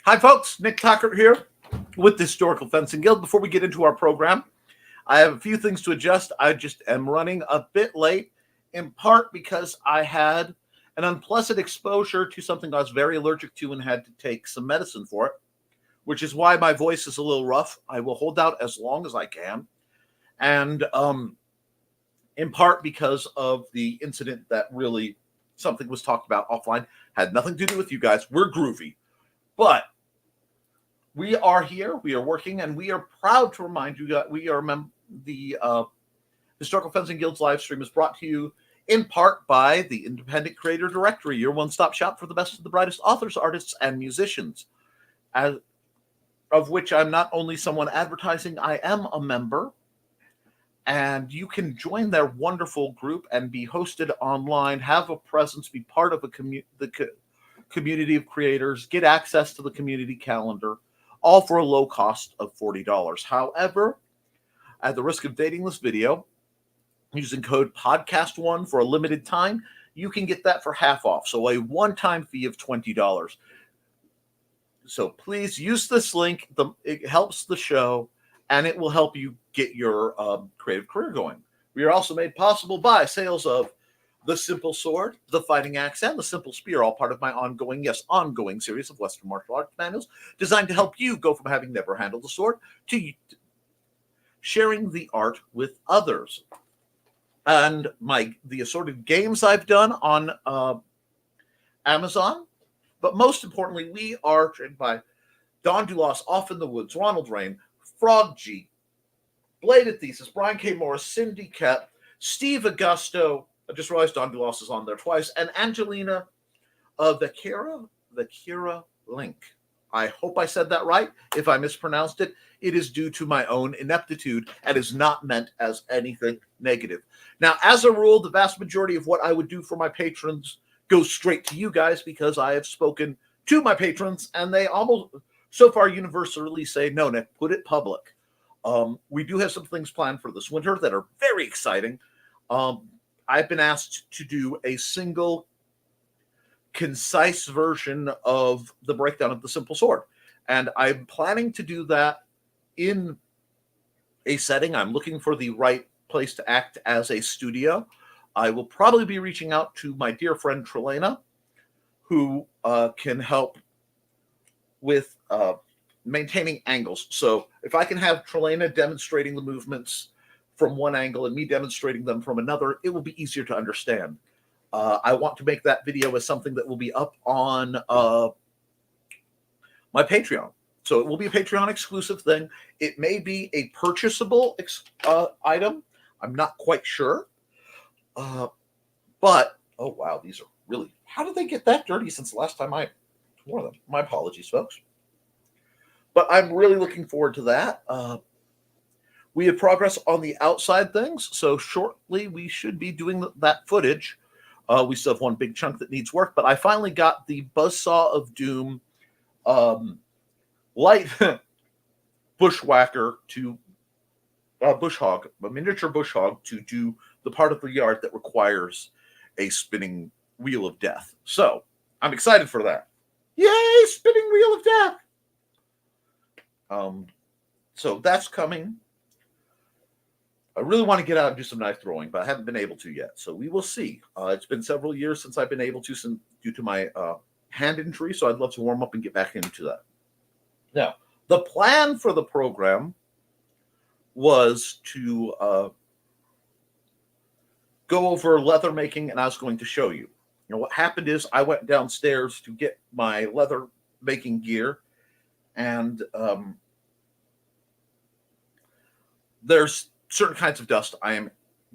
Hi, folks. Nick Tucker here with the Historical Fencing Guild. Before we get into our program, I have a few things to adjust. I just am running a bit late, in part because I had an unpleasant exposure to something I was very allergic to and had to take some medicine for it, which is why my voice is a little rough. I will hold out as long as I can. And in part because of the incident that really something was talked about offline, had nothing to do with you guys. We're groovy. But we are here, we are working, and we are proud to remind you that we are the Historical Fencing Guild's live stream is brought to you in part by the Independent Creator Directory, your one-stop shop for the best of the brightest authors, artists, and musicians, of which I'm not only someone advertising, I am a member. And you can join their wonderful group and be hosted online, have a presence, be part of the community of creators, get access to the community calendar, all for a low cost of $40. However, at the risk of dating this video, using code podcast1 for a limited time, you can get that for half off. So a one-time fee of $20. So please use this link. It helps the show, and it will help you get your creative career going. We are also made possible by sales of the Simple Sword, the Fighting Axe, and the Simple Spear, all part of my ongoing series of Western martial arts manuals designed to help you go from having never handled a sword to sharing the art with others. And the assorted games I've done on Amazon, but most importantly, we are trained by Don Dulas, Off in the Woods, Ronald Rain, Frog G, Bladed Thesis, Brian K. Morris, Cindy Kep, Steve Augusto. I just realized Don Dulas is on there twice, and Angelina Vakira Link. I hope I said that right. If I mispronounced it, it is due to my own ineptitude and is not meant as anything negative. Now, as a rule, the vast majority of what I would do for my patrons goes straight to you guys because I have spoken to my patrons and they almost so far universally say, no, Nick, put it public. We do have some things planned for this winter that are very exciting. I've been asked to do a single concise version of the breakdown of the Simple Sword. And I'm planning to do that in a setting. I'm looking for the right place to act as a studio. I will probably be reaching out to my dear friend Trelena, who can help with maintaining angles. So if I can have Trelena demonstrating the movements from one angle and me demonstrating them from another, it will be easier to understand. I want to make that video as something that will be up on my Patreon. So it will be a Patreon exclusive thing. It may be a purchasable item. I'm not quite sure. But, oh wow, these are really, how did they get that dirty since the last time I wore them? My apologies, folks. But I'm really looking forward to that. We have progress on the outside things, so shortly we should be doing that footage. We still have one big chunk that needs work, but I finally got the Buzzsaw of Doom light bushwhacker to bush hog, a miniature bush hog, to do the part of the yard that requires a spinning wheel of death. So I'm excited for that. Yay, spinning wheel of death! So that's coming. I really want to get out and do some knife throwing, but I haven't been able to yet. So we will see. It's been several years since I've been able to, due to my hand injury. So I'd love to warm up and get back into that. Now, the plan for the program was to go over leather making, and I was going to show you. You know, what happened is I went downstairs to get my leather making gear, and there's certain kinds of dust I am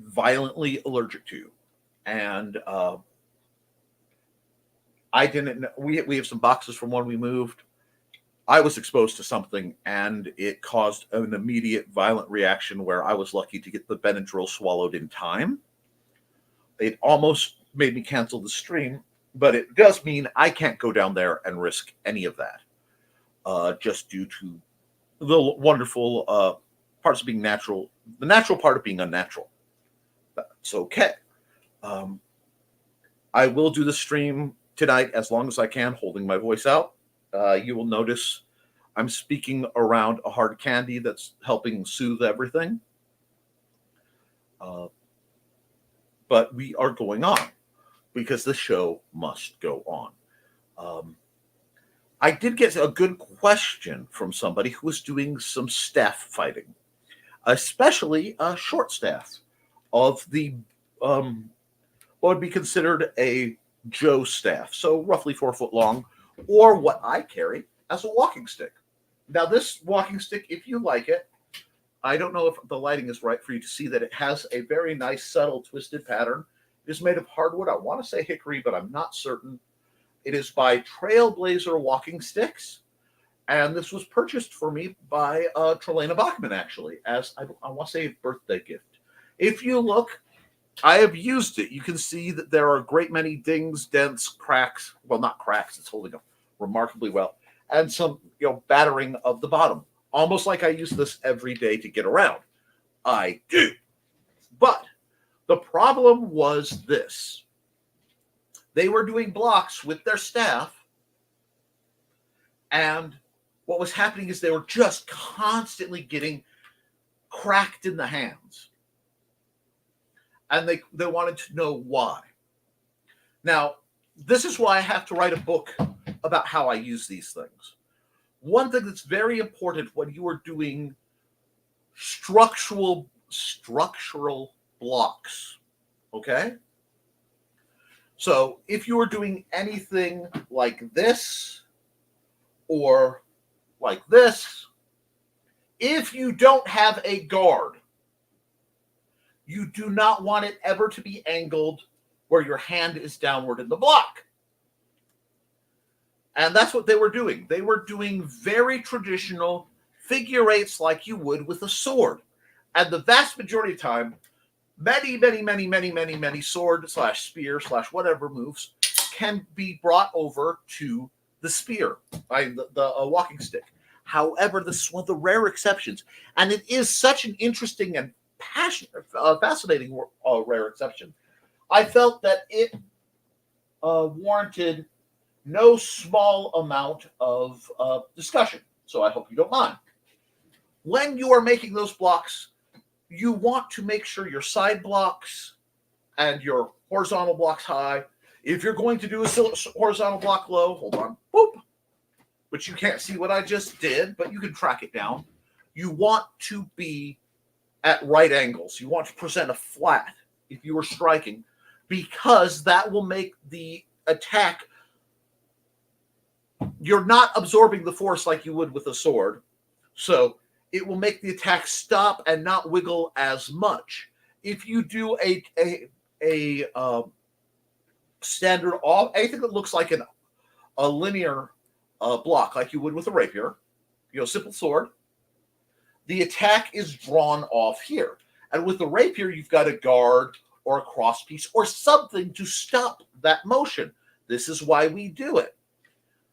violently allergic to. And I didn't know, we have some boxes from when we moved. I was exposed to something, and it caused an immediate violent reaction where I was lucky to get the Benadryl swallowed in time. It almost made me cancel the stream, but it does mean I can't go down there and risk any of that, just due to the wonderful parts of being natural, the natural part of being unnatural. That's okay. I will do the stream tonight as long as I can, holding my voice out. You will notice I'm speaking around a hard candy that's helping soothe everything. But we are going on because the show must go on. I did get a good question from somebody who was doing some staff fighting, especially short staff of the what would be considered a Joe staff, so roughly 4 foot long, or what I carry as a walking stick. Now, this walking stick, if you like it, I don't know if the lighting is right for you to see that it has a very nice, subtle, twisted pattern. It is made of hardwood. I want to say hickory, but I'm not certain. It is by Trailblazer Walking Sticks, and this was purchased for me by Trelena Bachman, actually, as I want to say a birthday gift. If you look, I have used it. You can see that there are a great many dings, dents, cracks. Well, not cracks. It's holding up remarkably well. And some, battering of the bottom. Almost like I use this every day to get around. I do. But the problem was this. They were doing blocks with their staff, and what was happening is they were just constantly getting cracked in the hands. And they wanted to know why. Now, this is why I have to write a book about how I use these things. One thing that's very important when you are doing structural blocks, okay? So if you are doing anything like this or like this, if you don't have a guard, you do not want it ever to be angled where your hand is downward in the block. And that's what they were doing. They were doing very traditional figure eights like you would with a sword. And the vast majority of time, many sword / spear / whatever moves can be brought over to the spear, the walking stick. However, this is one of the rare exceptions. And it is such an interesting and fascinating rare exception. I felt that it warranted no small amount of discussion. So I hope you don't mind. When you are making those blocks, you want to make sure your side blocks and your horizontal blocks high. If you're going to do a horizontal block low, hold on, boop, which you can't see what I just did, but you can track it down. You want to be at right angles. You want to present a flat if you are striking, because that will make the attack, you're not absorbing the force like you would with a sword. So it will make the attack stop and not wiggle as much. If you do a standard off, anything that looks like a linear block like you would with a rapier, simple sword, the attack is drawn off here. And with the rapier, you've got a guard or a cross piece or something to stop that motion. This is why we do it.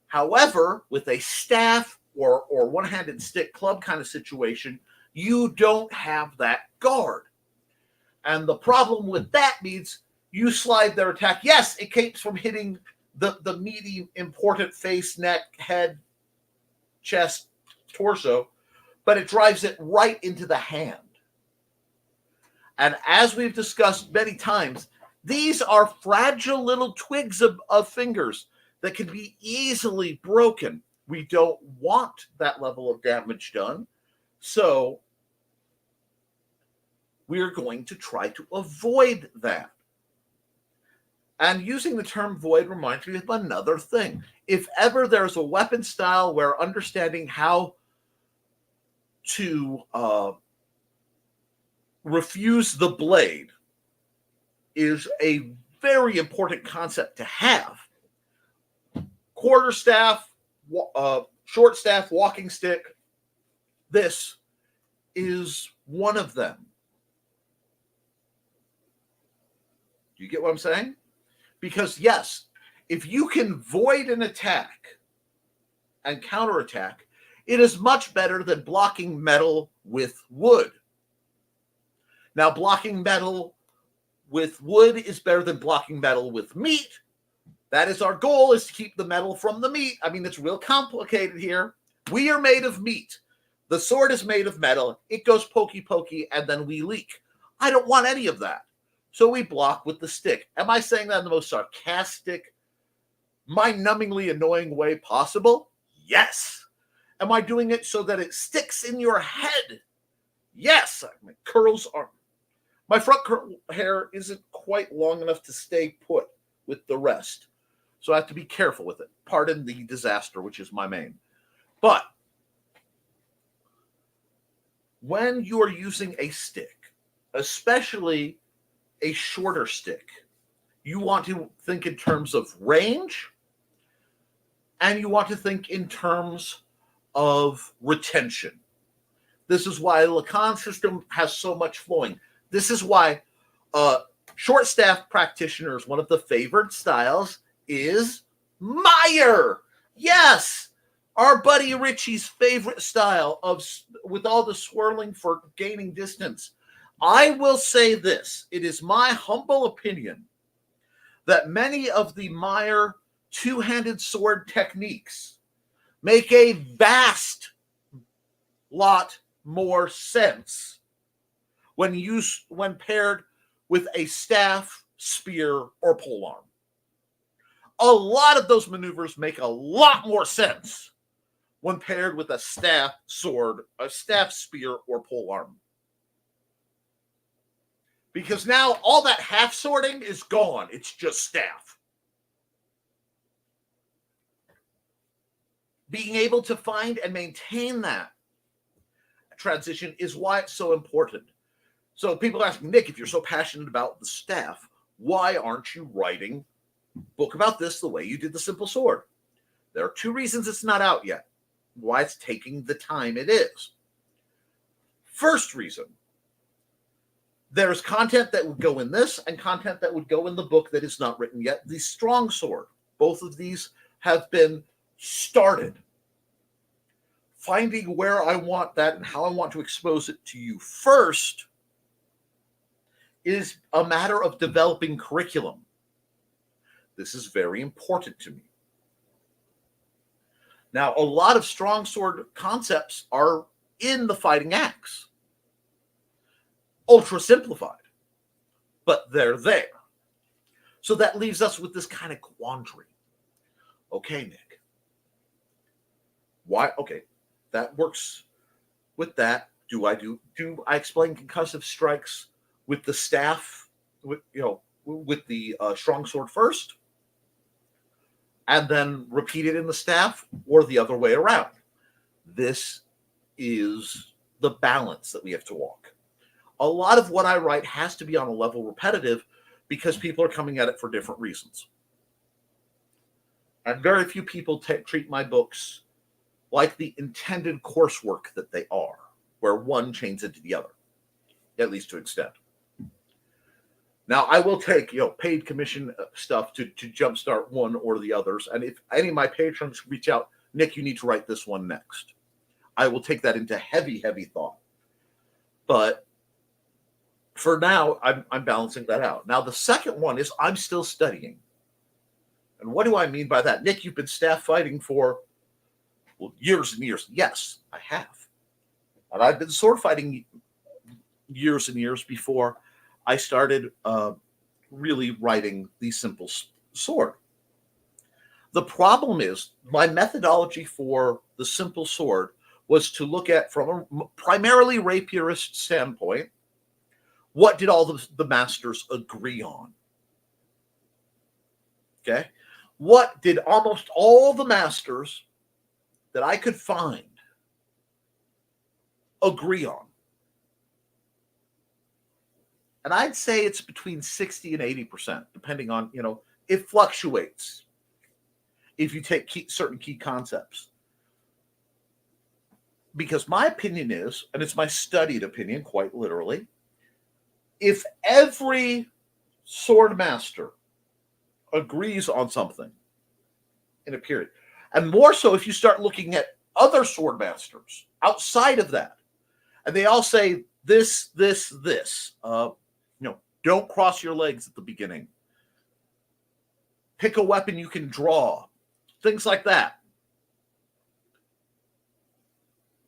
However, with a staff or one-handed stick club kind of situation, you don't have that guard. And the problem with that means you slide their attack. Yes, it keeps from hitting the meaty, important face, neck, head, chest, torso, but it drives it right into the hand. And as we've discussed many times, these are fragile little twigs of fingers that can be easily broken. We don't want that level of damage done. So we are going to try to avoid that. And using the term void reminds me of another thing. If ever there's a weapon style where understanding how to refuse the blade is a very important concept to have, quarterstaff, short staff, walking stick, this is one of them. Do you get what I'm saying? Because yes, if you can void an attack and counterattack, it is much better than blocking metal with wood. Now, blocking metal with wood is better than blocking metal with meat, That is our goal, is to keep the metal from the meat. I mean, it's real complicated here. We are made of meat. The sword is made of metal. It goes pokey pokey, and then we leak. I don't want any of that. So we block with the stick. Am I saying that in the most sarcastic, mind-numbingly annoying way possible? Yes. Am I doing it so that it sticks in your head? Yes. My curls are. My front hair isn't quite long enough to stay put with the rest. So I have to be careful with it. Pardon the disaster, which is my main. But when you are using a stick, especially a shorter stick, you want to think in terms of range, and you want to think in terms of retention. This is why the Lacan system has so much flowing. This is why short staff practitioners, one of the favored styles is Meyer. Yes, our buddy Richie's favorite style with all the swirling for gaining distance. I will say this. It is my humble opinion that many of the Meyer two-handed sword techniques make a vast lot more sense when paired with a staff, spear, or polearm. A lot of those maneuvers make a lot more sense when paired with a staff sword, a staff, spear, or polearm. Because now all that half swording is gone. It's just staff. Being able to find and maintain that transition is why it's so important. So people ask me, Nick, if you're so passionate about the staff, why aren't you writing a book about this the way you did the simple sword? There are two reasons it's not out yet, why it's taking the time it is. First reason, there's content that would go in this and content that would go in the book that is not written yet. The strong sword, both of these have been started. Finding where I want that and how I want to expose it to you first is a matter of developing curriculum. This is very important to me. Now, a lot of strong sword concepts are in the Fighting Axe. Ultra simplified, but they're there. So that leaves us with this kind of quandary. Okay, Nick. Why? Okay, that works with that. Do I explain concussive strikes with the staff, with the strong sword first, and then repeat it in the staff, or the other way around? This is the balance that we have to walk. A lot of what I write has to be on a level repetitive because people are coming at it for different reasons. And very few people treat my books like the intended coursework that they are, where one chains into the other, at least to an extent. Now, I will take paid commission stuff to jumpstart one or the others. And if any of my patrons reach out, Nick, you need to write this one next, I will take that into heavy, heavy thought. But for now, I'm balancing that out. Now, the second one is I'm still studying. And what do I mean by that? Nick, you've been staff fighting for years and years. Yes, I have. And I've been sword fighting years and years before I started really writing the simple sword. The problem is my methodology for the simple sword was to look at, from a primarily rapierist standpoint, what did all the masters agree on? Okay. What did almost all the masters that I could find agree on? And I'd say it's between 60 and 80%, depending on, it fluctuates if you take certain key concepts. Because my opinion is, and it's my studied opinion, quite literally, if every sword master agrees on something in a period, and more so if you start looking at other sword masters outside of that, and they all say this, don't cross your legs at the beginning. pick a weapon you can draw, things like that.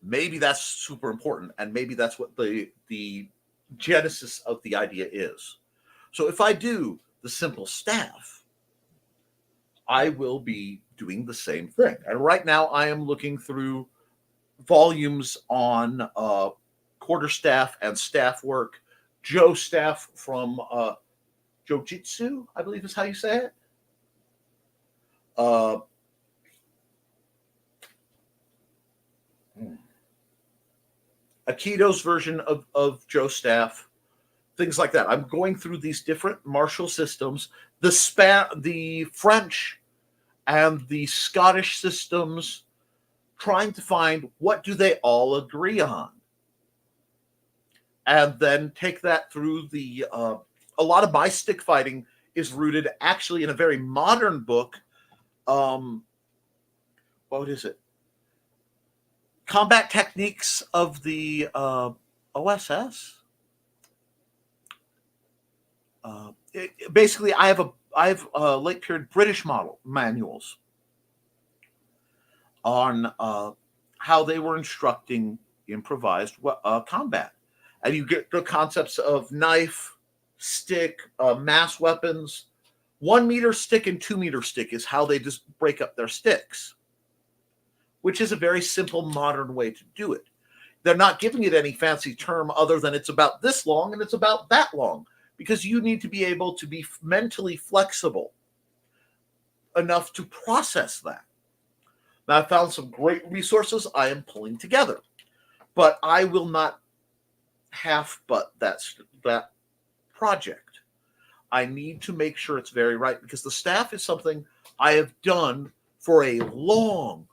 Maybe that's super important, and maybe that's what the genesis of the idea is. So if I do the simple staff, I will be doing the same thing. And right now I am looking through volumes on quarterstaff and staff work. Joe staff from Jojitsu, I believe is how you say it. Aikido's version of Joe staff, things like that. I'm going through these different martial systems, the French and the Scottish systems, trying to find what do they all agree on, and then take that through the. A lot of my stick fighting is rooted actually in a very modern book. What is it? Combat Techniques of the OSS. Basically, I have late period British model manuals on how they were instructing improvised combat, and you get the concepts of knife, stick, mass weapons. 1 meter stick and 2 meter stick is how they just break up their sticks, which is a very simple modern way to do it. They're not giving it any fancy term other than it's about this long and it's about that long, because you need to be able to be mentally flexible enough to process that. Now, I found some great resources I am pulling together, but I will not half-butt that project. I need to make sure it's very right, because the staff is something I have done for a long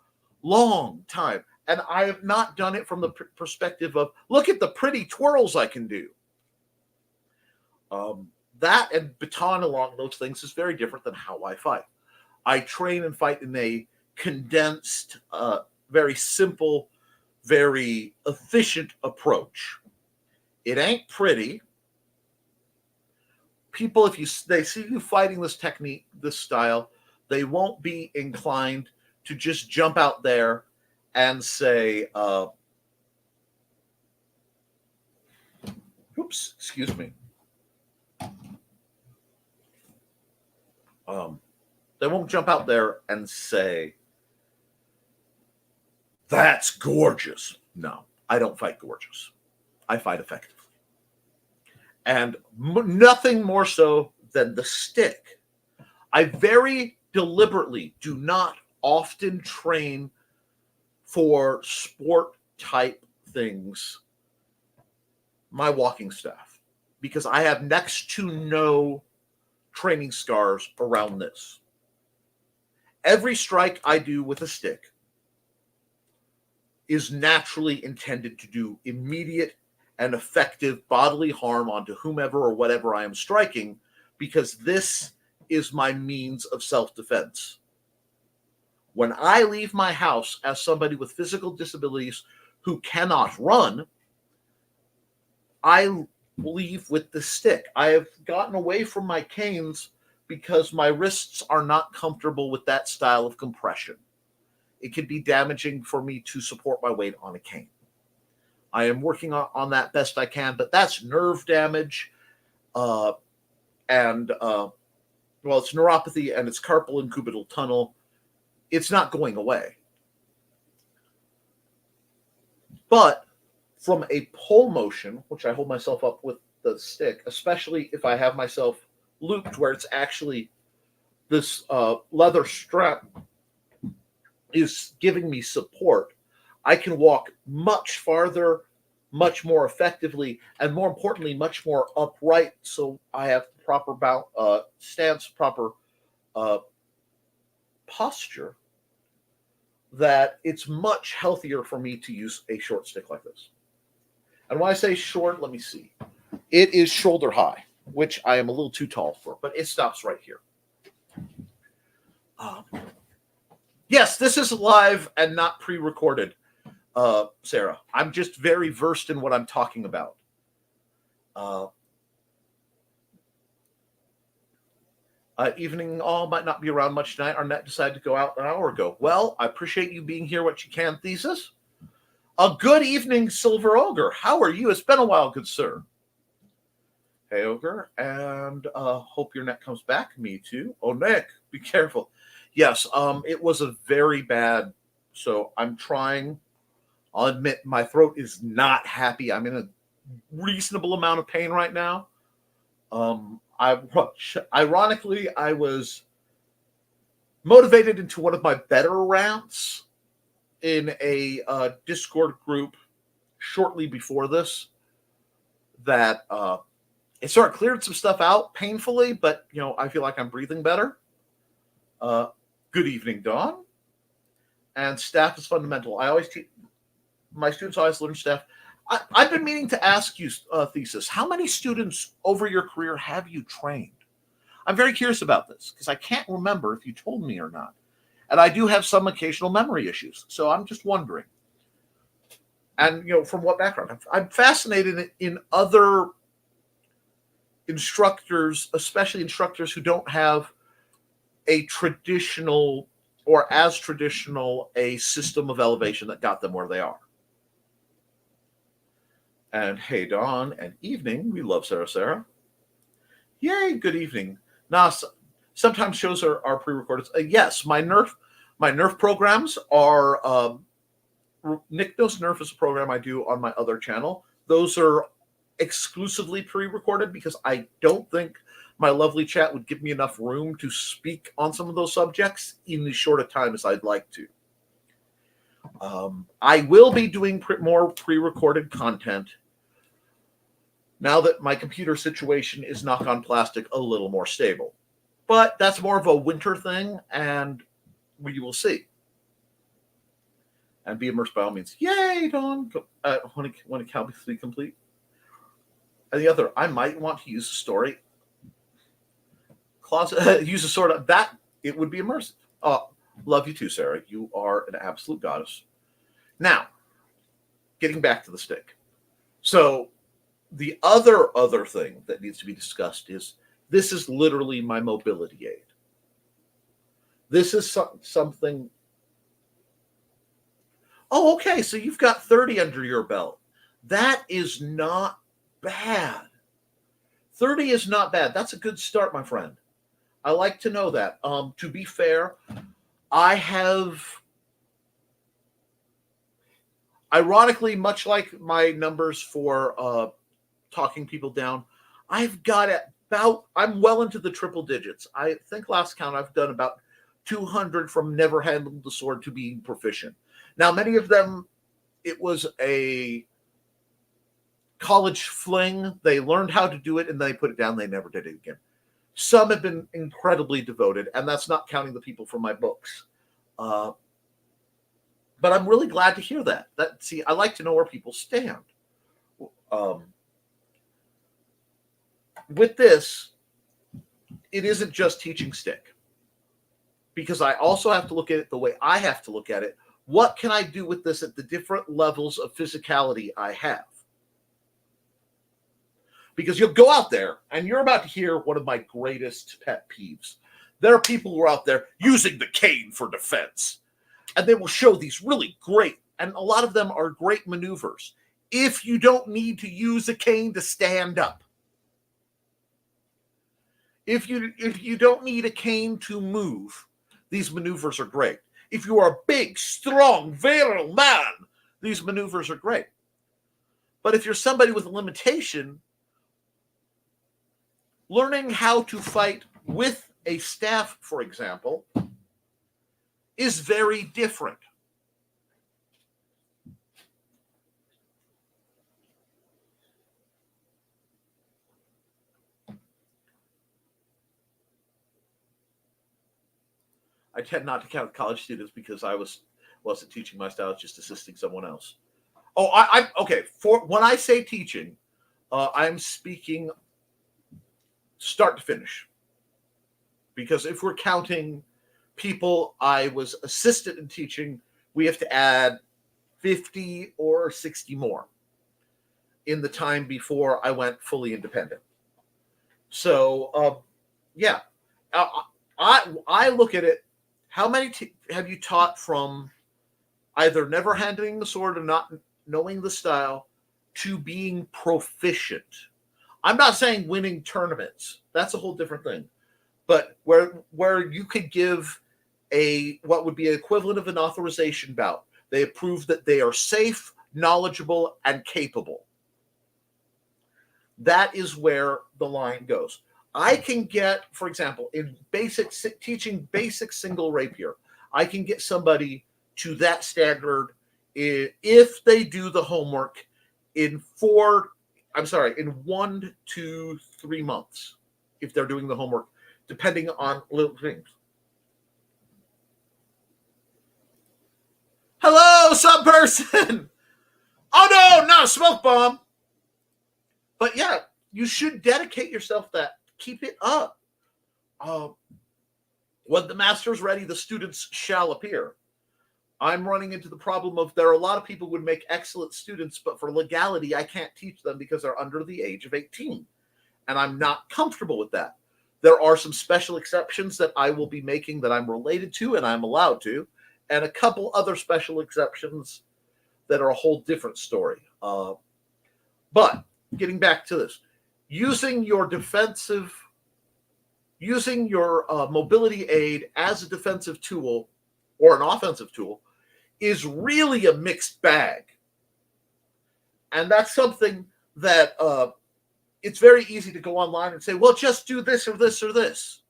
time. And I have not done it from the perspective of, look at the pretty twirls I can do. That and baton along those things is very different than how I fight. I train and fight in a condensed, very simple, very efficient approach. It ain't pretty. People, if they see you fighting this technique, this style, they won't be inclined to just jump out there and say, oops, excuse me. They won't jump out there and say, that's gorgeous. No, I don't fight gorgeous. I fight effectively. And nothing more so than the stick. I very deliberately do not often train for sport type things my walking staff, because I have next to no training scars around this. Every strike I do with a stick is naturally intended to do immediate and effective bodily harm onto whomever or whatever I am striking, because this is my means of self-defense. When I leave my house as somebody with physical disabilities who cannot run, I leave with the stick. I have gotten away from my canes because my wrists are not comfortable with that style of compression. It can be damaging for me to support my weight on a cane. I am working on that best I can, but that's nerve damage, it's neuropathy and it's carpal and cubital tunnel. It's not going away. But from a pull motion, which I hold myself up with the stick, especially if I have myself looped where it's actually this leather strap is giving me support, I can walk much farther, much more effectively, and more importantly, much more upright. So I have proper stance, proper posture, that it's much healthier for me to use a short stick like this. And when I say short, let me see. It is shoulder high, which I am a little too tall for, but it stops right here. Yes, this is live and not pre-recorded, Sarah. I'm just very versed in what I'm talking about. Evening all might not be around much tonight. Our net decided to go out an hour ago. Well, I appreciate you being here what you can, Thesis. A good evening, Silver Ogre. How are you? It's been a while, good sir. Hey, Ogre, and hope your net comes back. Me too. Oh, Nick, be careful. Yes, it was a very bad, so I'm trying. I'll admit my throat is not happy. I'm in a reasonable amount of pain right now. Ironically, I was motivated into one of my better rants in a Discord group shortly before this that it sort of cleared some stuff out painfully, but I feel like I'm breathing better. Good evening, Dawn. And staff is fundamental. I always teach my students always learn staff. I've been meaning to ask you, Thesis, how many students over your career have you trained? I'm very curious about this because I can't remember if you told me or not. And I do have some occasional memory issues. So I'm just wondering. And, from what background? I'm fascinated in other instructors, especially instructors who don't have a traditional or as traditional a system of elevation that got them where they are. And hey, Dawn, and evening. We love Sarah. Yay, good evening. Now, sometimes shows are pre-recorded. Yes, my Nerf programs are. Nick Knows Nerf is a program I do on my other channel. Those are exclusively pre-recorded because I don't think my lovely chat would give me enough room to speak on some of those subjects in as short a time as I'd like to. I will be doing more pre-recorded content now that my computer situation is, knock on plastic, a little more stable. But that's more of a winter thing, and we will see. And be immersed by all means. Yay, Dawn! When a cow be complete. And the other, I might want to use a story. Use a sort of that. It would be immersive. Love you too, Sarah. You are an absolute goddess. Now, getting back to the stick. So the other thing that needs to be discussed is this is literally my mobility aid. This is something. Oh, okay. So you've got 30 under your belt. That is not bad. 30 is not bad. That's a good start, my friend. I like to know that. To be fair, I have, ironically, much like my numbers for talking people down, I've got I'm well into the triple digits. I think last count I've done about 200 from never handled the sword to being proficient. Now, many of them, it was a college fling. They learned how to do it and they put it down. They never did it again. Some have been incredibly devoted, and that's not counting the people from my books. But I'm really glad to hear that. See, I like to know where people stand. With this, it isn't just teaching stick. Because I also have to look at it the way I have to look at it. What can I do with this at the different levels of physicality I have? Because you'll go out there and you're about to hear one of my greatest pet peeves. There are people who are out there using the cane for defense. And they will show these really great, and a lot of them are great maneuvers, if you don't need to use a cane to stand up. If you don't need a cane to move, these maneuvers are great. If you are a big, strong, virile man, these maneuvers are great. But if you're somebody with a limitation, learning how to fight with a staff, for example, is very different. I tend not to count college students because I wasn't teaching my style, just assisting someone else. Oh, I'm okay. For when I say teaching, I'm speaking start to finish. Because if we're counting people I was assistant in teaching, we have to add 50 or 60 more in the time before I went fully independent. So, yeah. I look at it. How many have you taught from either never handling the sword or not knowing the style to being proficient? I'm not saying winning tournaments. That's a whole different thing. But where you could give what would be equivalent of an authorization bout. They prove that they are safe, knowledgeable, and capable. That is where the line goes. I can get, for example, in teaching basic single rapier, I can get somebody to that standard if they do the homework in 1 to 3 months, if they're doing the homework, depending on little things. Hello, some person. Oh no, not a smoke bomb. But yeah, you should dedicate yourself that. Keep it up. When the master is ready, the students shall appear. I'm running into the problem of there are a lot of people who would make excellent students, but for legality, I can't teach them because they're under the age of 18. And I'm not comfortable with that. There are some special exceptions that I will be making that I'm related to and I'm allowed to, and a couple other special exceptions that are a whole different story. But getting back to this, using your mobility aid as a defensive tool or an offensive tool is really a mixed bag. And that's something that it's very easy to go online and say, well, just do this or this or this.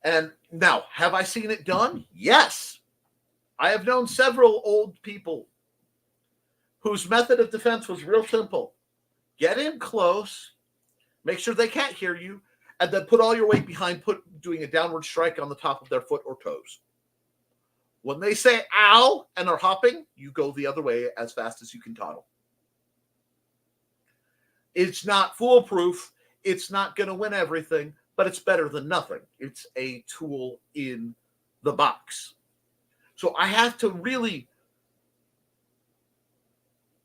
And now, have I seen it done? Yes. I have known several old people whose method of defense was real simple. Get in close, make sure they can't hear you, and then put all your weight behind doing a downward strike on the top of their foot or toes. When they say ow and are hopping, you go the other way as fast as you can toddle. It's not foolproof. It's not going to win everything, but it's better than nothing. It's a tool in the box. So I have to really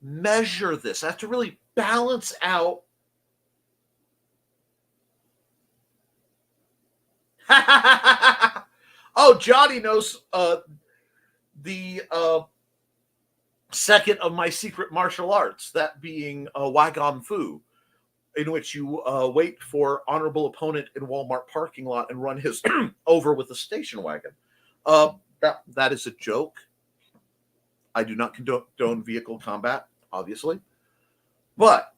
measure this. I have to really balance out. Oh, Johnny knows the second of my secret martial arts, that being Wagom Fu, in which you wait for honorable opponent in Walmart parking lot and run his over with a station wagon. That is a joke. I do not condone vehicle combat, obviously. But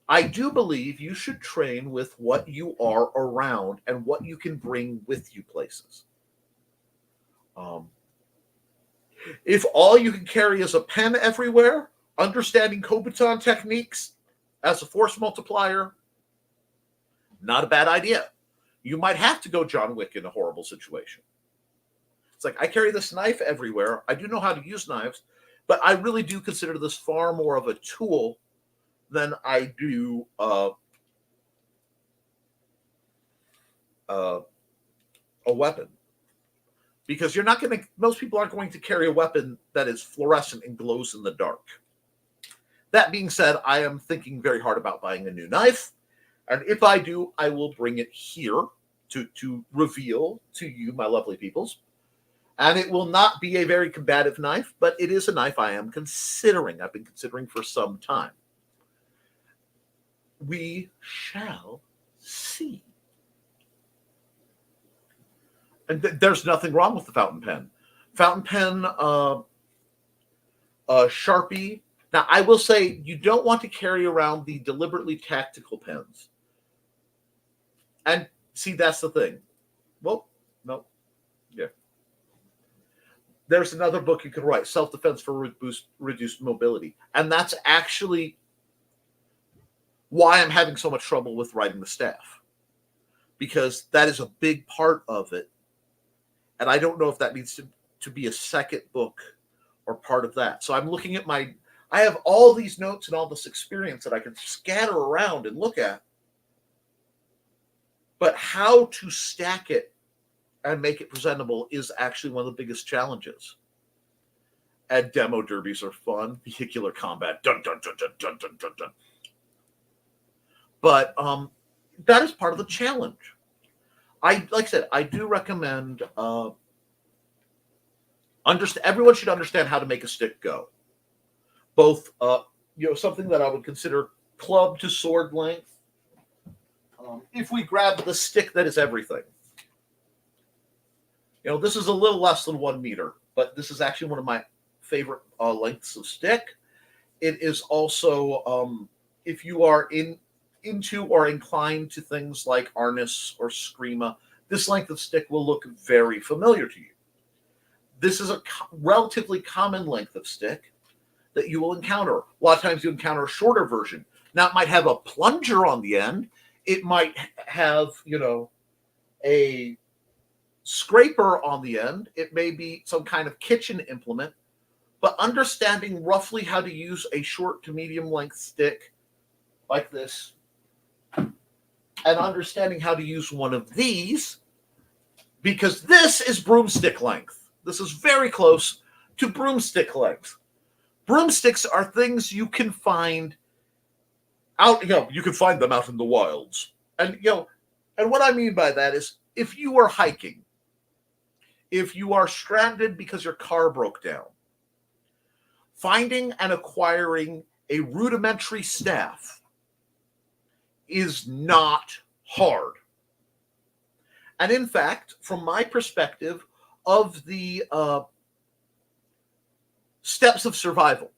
I do believe you should train with what you are around and what you can bring with you places. If all you can carry is a pen everywhere, understanding Kobutan techniques as a force multiplier, not a bad idea. You might have to go John Wick in a horrible situation. It's like, I carry this knife everywhere. I do know how to use knives, but I really do consider this far more of a tool than I do a weapon. Because most people aren't going to carry a weapon that is fluorescent and glows in the dark. That being said, I am thinking very hard about buying a new knife. And if I do, I will bring it here to reveal to you, my lovely peoples. And it will not be a very combative knife, but it is a knife I am considering. I've been considering for some time. We shall see. And there's nothing wrong with the fountain pen. Fountain pen, Sharpie. Now, I will say you don't want to carry around the deliberately tactical pens. And see, that's the thing. Well, no. Yeah. There's another book you could write, Self-Defense for Reduced Mobility. And that's actually why I'm having so much trouble with writing the staff. Because that is a big part of it. And I don't know if that needs to be a second book or part of that. So I'm looking at I have all these notes and all this experience that I can scatter around and look at. But how to stack it and make it presentable is actually one of the biggest challenges. And demo derbies are fun. Vehicular combat. Dun, dun, dun, dun, dun, dun, dun, dun. But that is part of the challenge. Like I said, I do recommend everyone should understand how to make a stick go. Both something that I would consider club to sword length. If we grab the stick that is everything. This is a little less than 1 meter, but this is actually one of my favorite lengths of stick. It is also, if you are into or inclined to things like Arnis or Screama, this length of stick will look very familiar to you. This is a relatively common length of stick that you will encounter. A lot of times you encounter a shorter version. Now, it might have a plunger on the end. It might have, a scraper on the end. It may be some kind of kitchen implement. But understanding roughly how to use a short to medium length stick like this, and understanding how to use one of these, because this is broomstick length. This is very close to broomstick length. Broomsticks are things you can find out, you can find them out in the wilds. And, and what I mean by that is if you are hiking, if you are stranded because your car broke down, finding and acquiring a rudimentary staff is not hard. And in fact, from my perspective of the steps of survival,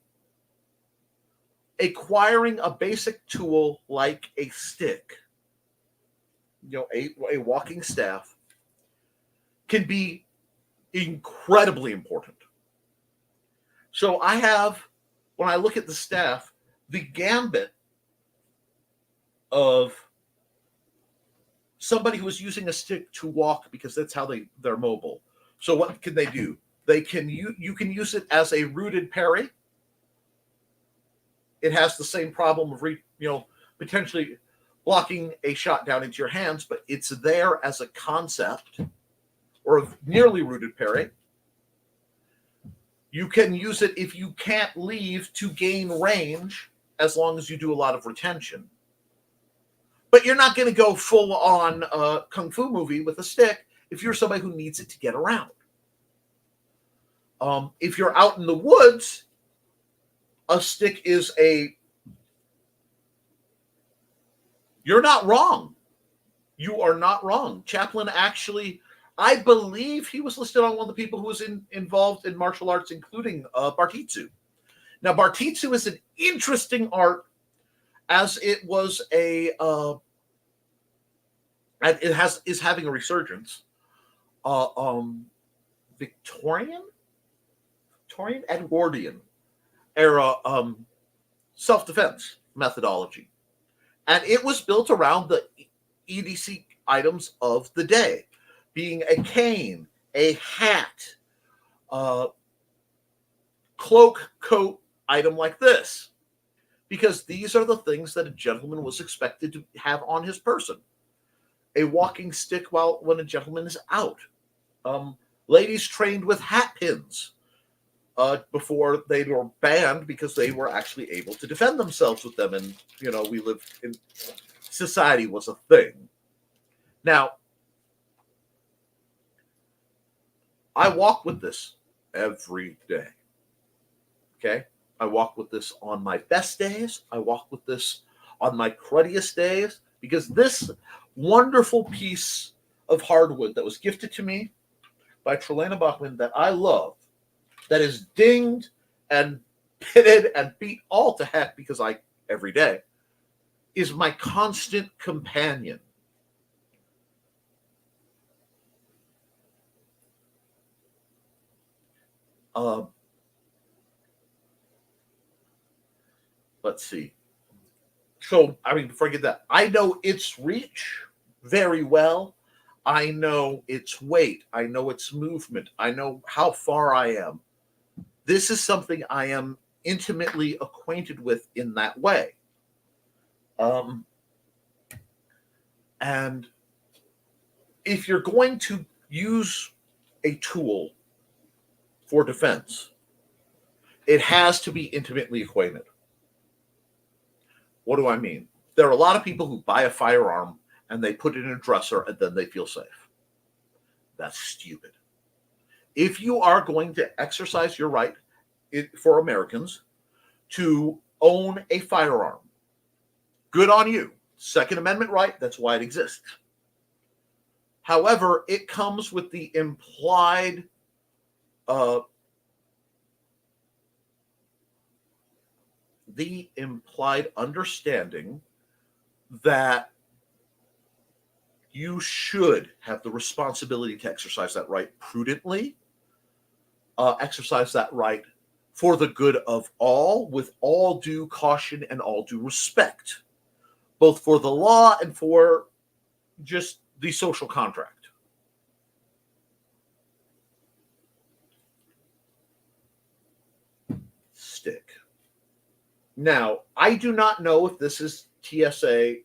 acquiring a basic tool like a stick, a walking staff, can be incredibly important. So I have, when I look at the staff, the gambit of somebody who is using a stick to walk because that's how they're mobile. So what can they do? They can you can use it as a rooted parry. It has the same problem of potentially blocking a shot down into your hands, but it's there as a concept, or a nearly rooted parry. You can use it if you can't leave to gain range, as long as you do a lot of retention. But you're not going to go full on kung fu movie with a stick if you're somebody who needs it to get around. If you're out in the woods, a stick is you're not wrong. You are not wrong. Chaplin actually, I believe he was listed on one of the people who was involved in martial arts, including Bartitsu. Now, Bartitsu is an interesting art, as it was and it is having a resurgence. Victorian, Edwardian era self-defense methodology, and it was built around the EDC items of the day, being a cane, a hat, cloak, coat item like this, because these are the things that a gentleman was expected to have on his person. A walking stick when a gentleman is out. Ladies trained with hat pins before they were banned because they were actually able to defend themselves with them. And, we lived in society was a thing. Now, I walk with this every day. Okay? I walk with this on my best days. I walk with this on my cruddiest days, because this wonderful piece of hardwood that was gifted to me by Trelena Bachman that I love, that is dinged and pitted and beat all to heck because every day, is my constant companion. Let's see. So, before I get that, I know its reach very well. I know its weight. I know its movement. I know how far I am. This is something I am intimately acquainted with in that way. And if you're going to use a tool for defense, it has to be intimately acquainted. What do I mean? There are a lot of people who buy a firearm and they put it in a dresser and then they feel safe. That's stupid. If you are going to exercise your right for Americans to own a firearm, good on you. Second Amendment right, that's why it exists. However, it comes with the implied understanding that you should have the responsibility to exercise that right prudently, exercise that right for the good of all, with all due caution and all due respect, both for the law and for just the social contract. Stick. Now, I do not know if this is TSA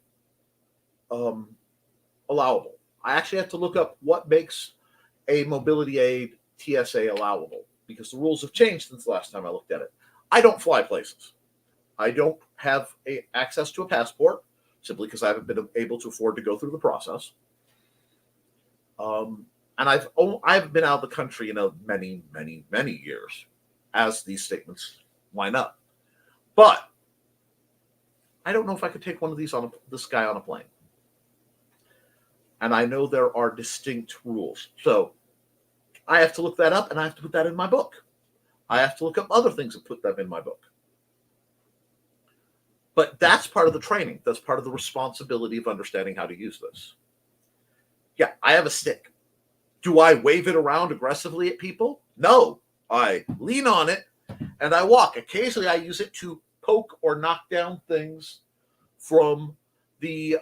allowable. I actually have to look up what makes a mobility aid TSA allowable, because the rules have changed since the last time I looked at it. I don't fly places. I don't have access to a passport, simply because I haven't been able to afford to go through the process. And I've been out of the country in many, many, many years, as these statements line up. But I don't know if I could take one of these this guy on a plane. And I know there are distinct rules. So I have to look that up, and I have to put that in my book. I have to look up other things and put them in my book. But that's part of the training. That's part of the responsibility of understanding how to use this. Yeah, I have a stick. Do I wave it around aggressively at people? No. I lean on it, and I walk. Occasionally, I use it to poke or knock down things from the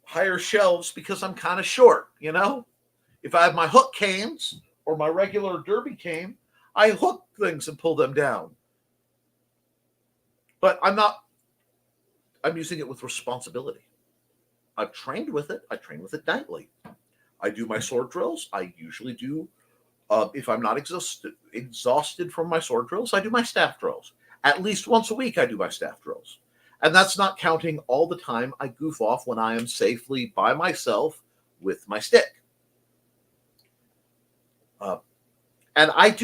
higher shelves, because I'm kind of short, If I have my hook canes or my regular derby cane, I hook things and pull them down. But I'm using it with responsibility. I've trained with it. I train with it nightly. I do my sword drills. I usually do, if I'm not exhausted from my sword drills, I do my staff drills. At least once a week, I do my staff drills. And that's not counting all the time I goof off when I am safely by myself with my stick. And I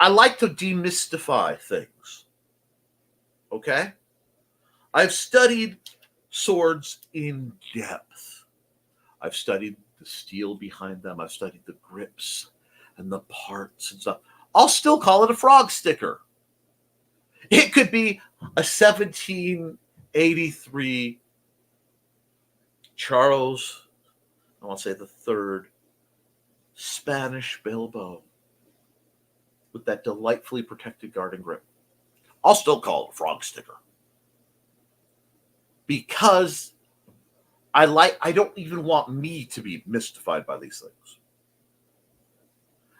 like to demystify things. Okay? I've studied swords in depth. I've studied the steel behind them. I've studied the grips and the parts and stuff. I'll still call it a frog sticker. It could be a 1783 Charles, I want to say the third, Spanish bilbo with that delightfully protected guarding grip. I'll still call it a frog sticker, because I don't even want me to be mystified by these things.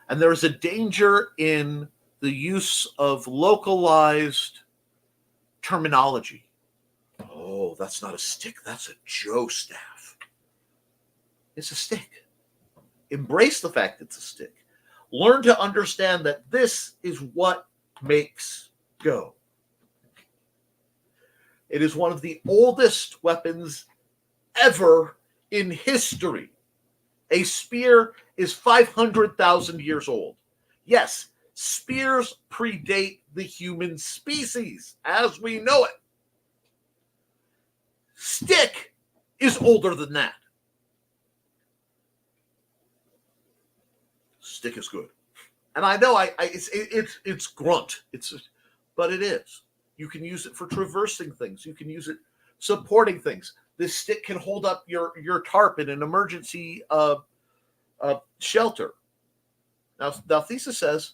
And there is a danger in the use of localized terminology. Oh, that's not a stick. That's a Joe staff. It's a stick. Embrace the fact it's a stick. Learn to understand that this is what makes go. It is one of the oldest weapons ever in history. A spear is 500,000 years old. Yes, spears predate the human species as we know it. Stick is older than that. Stick is good. And I know it's grunt. But it is. You can use it for traversing things. You can use it supporting things. This stick can hold up your tarp in an emergency shelter. Now, Thesis says,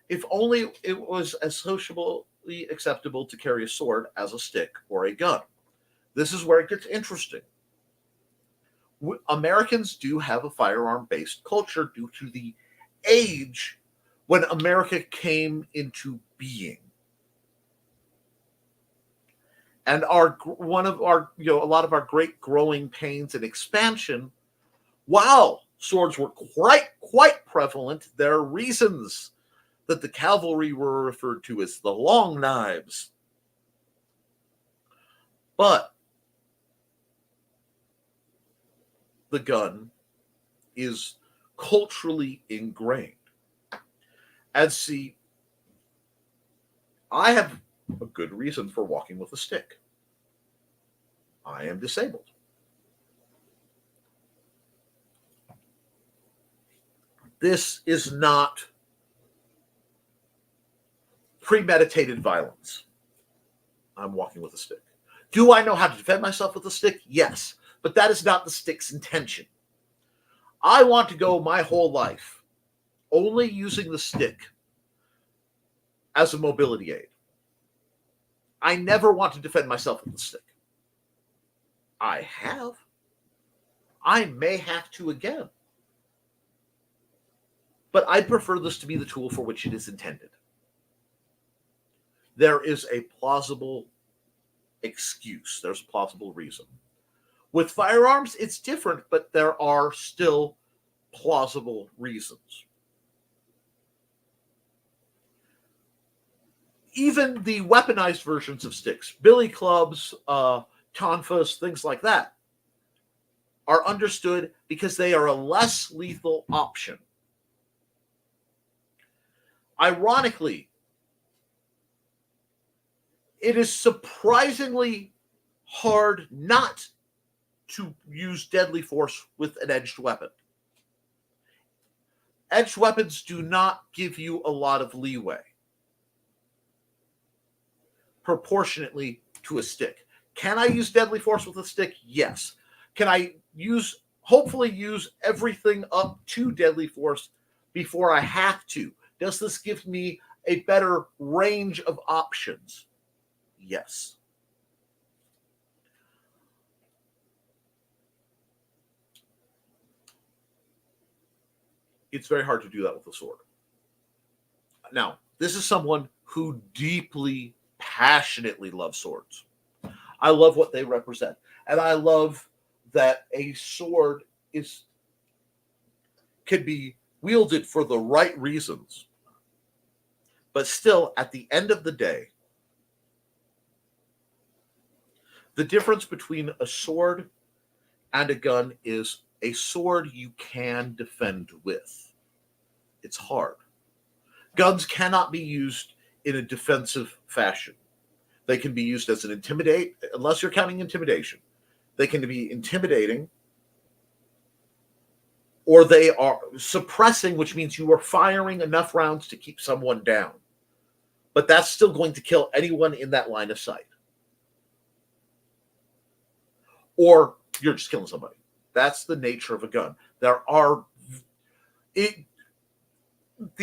if only it was as socially acceptable to carry a sword as a stick or a gun. This is where it gets interesting. Americans do have a firearm-based culture due to the age when America came into being. And a lot of our great growing pains and expansion, while swords were quite prevalent, there are reasons that the cavalry were referred to as the long knives. But the gun is culturally ingrained. And see, I have a good reason for walking with a stick. I am disabled. This is not premeditated violence. I'm walking with a stick. Do I know how to defend myself with a stick? Yes, but that is not the stick's intention. I want to go my whole life only using the stick as a mobility aid. I never want to defend myself with the stick. I have. I may have to again. But I prefer this to be the tool for which it is intended. There is a plausible excuse. There's a plausible reason. With firearms, it's different, but there are still plausible reasons. Even the weaponized versions of sticks, billy clubs, tonfas, things like that, are understood because they are a less lethal option. Ironically, it is surprisingly hard not to use deadly force with an edged weapon. Edged weapons do not give you a lot of leeway proportionately to a stick. Can I use deadly force with a stick? Yes. Can I hopefully use everything up to deadly force before I have to? Does this give me a better range of options? Yes. It's very hard to do that with a sword. Now, this is someone who deeply, passionately loves swords. I love what they represent. And I love that a sword can be wielded for the right reasons. But still, at the end of the day, the difference between a sword and a gun is a sword you can defend with. It's hard. Guns cannot be used in a defensive fashion. They can be used as unless you're counting intimidation. They can be intimidating, or they are suppressing, which means you are firing enough rounds to keep someone down. But that's still going to kill anyone in that line of sight. Or you're just killing somebody. That's the nature of a gun. The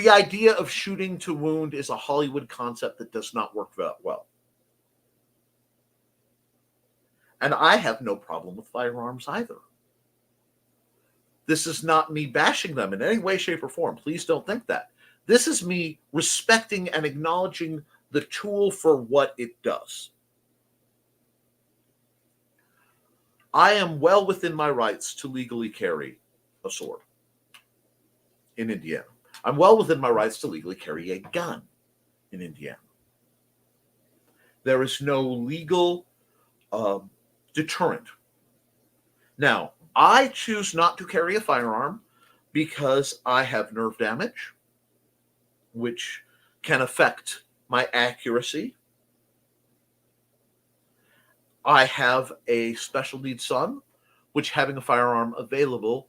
idea of shooting to wound is a Hollywood concept that does not work that well. And I have no problem with firearms either. This is not me bashing them in any way, shape, or form. Please don't think that. This is me respecting and acknowledging the tool for what it does. I am well within my rights to legally carry a sword in Indiana. I'm well within my rights to legally carry a gun in Indiana. There is no legal deterrent. Now, I choose not to carry a firearm because I have nerve damage, which can affect my accuracy. I have a special needs son, which having a firearm available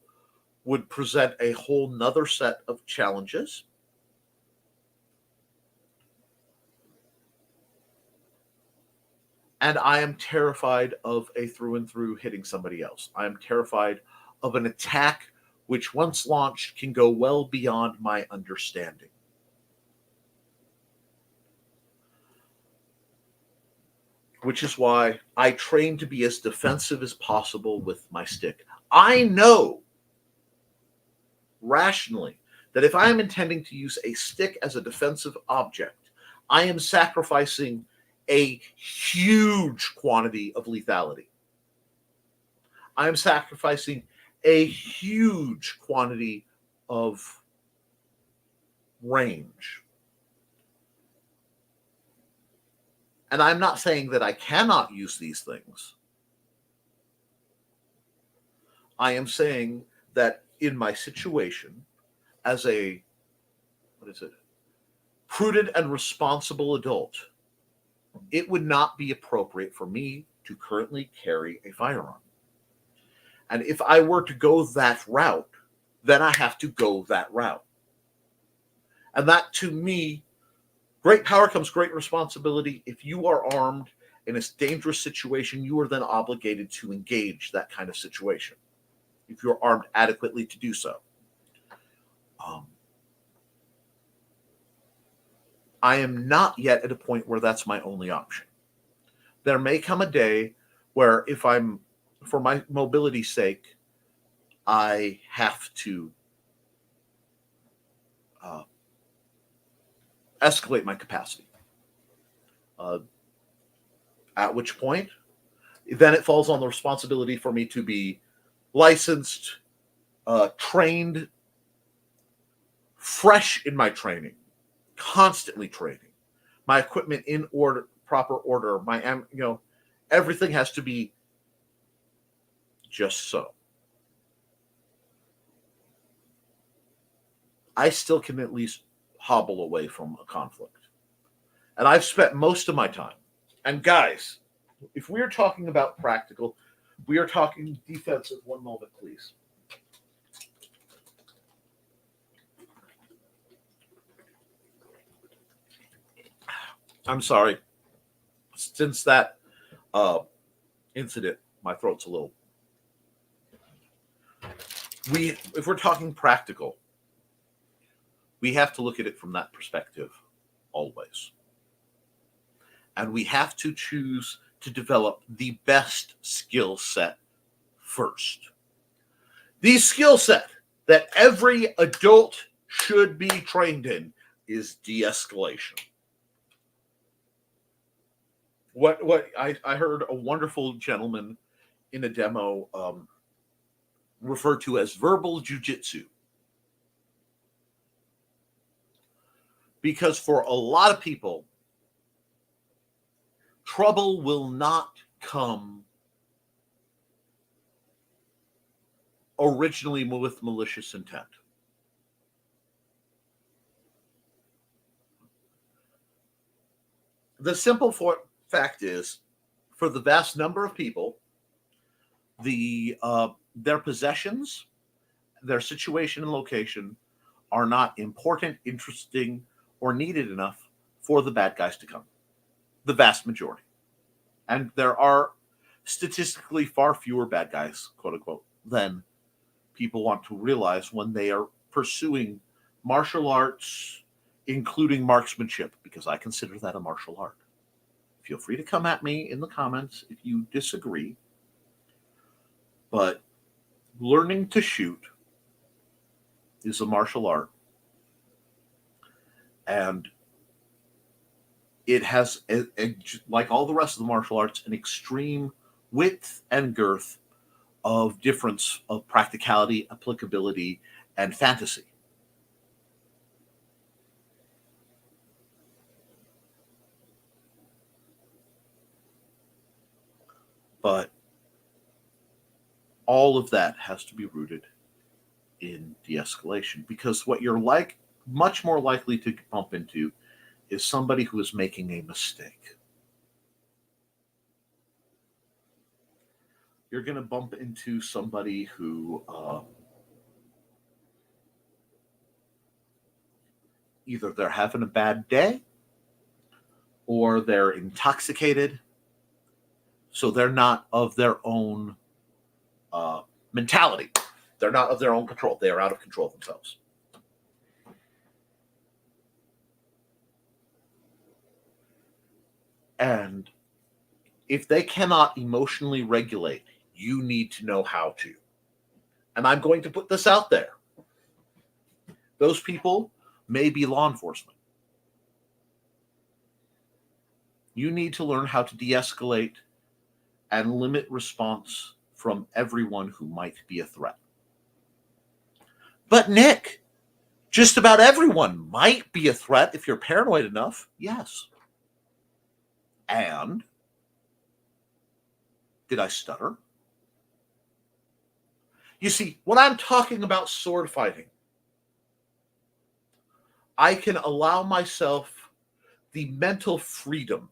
would present a whole nother set of challenges. And I am terrified of a through and through hitting somebody else. I am terrified of an attack which, once launched, can go well beyond my understanding. Which is why I train to be as defensive as possible with my stick. I know rationally that if I am intending to use a stick as a defensive object, I am sacrificing a huge quantity of lethality. I am sacrificing a huge quantity of range. And I'm not saying that I cannot use these things. I am saying that in my situation, as a, prudent and responsible adult, it would not be appropriate for me to currently carry a firearm. And if I were to go that route, then I have to go that route. And that, to me, great power comes great responsibility. If you are armed in a dangerous situation, you are then obligated to engage that kind of situation, if you're armed adequately to do so. I am not yet at a point where that's my only option. There may come a day where, if I'm, for my mobility's sake, I have to escalate my capacity. At which point, then it falls on the responsibility for me to be licensed, trained, fresh in my training, constantly training, my equipment in order, proper order, my, everything has to be just so. I still can at least hobble away from a conflict. And I've spent most of my time. And guys, if we are talking about practical, we are talking defensive. One moment, please. I'm sorry. Since that incident, my throat's a little. If we're talking practical, we have to look at it from that perspective always. And we have to choose to develop the best skill set first. The skill set that every adult should be trained in is de-escalation. What I heard a wonderful gentleman in a demo referred to as verbal jujitsu. Because for a lot of people, trouble will not come originally with malicious intent. The simple fact is, for the vast number of people, their possessions, their situation and location are not important, interesting, or needed enough for the bad guys to come. The vast majority. And there are statistically far fewer bad guys, quote unquote, than people want to realize when they are pursuing martial arts, including marksmanship, because I consider that a martial art. Feel free to come at me in the comments if you disagree. But learning to shoot is a martial art. And it has, like all the rest of the martial arts, an extreme width and girth of difference of practicality, applicability, and fantasy. But all of that has to be rooted in de-escalation, because what you're much more likely to bump into is somebody who is making a mistake. You're going to bump into somebody who either they're having a bad day or they're intoxicated, so they're not of their own mentality. They're not of their own control. They are out of control themselves. And if they cannot emotionally regulate, you need to know how to. And I'm going to put this out there. Those people may be law enforcement. You need to learn how to de-escalate and limit response from everyone who might be a threat. But Nick, just about everyone might be a threat if you're paranoid enough. Yes. And did I stutter? You see, when I'm talking about sword fighting, I can allow myself the mental freedom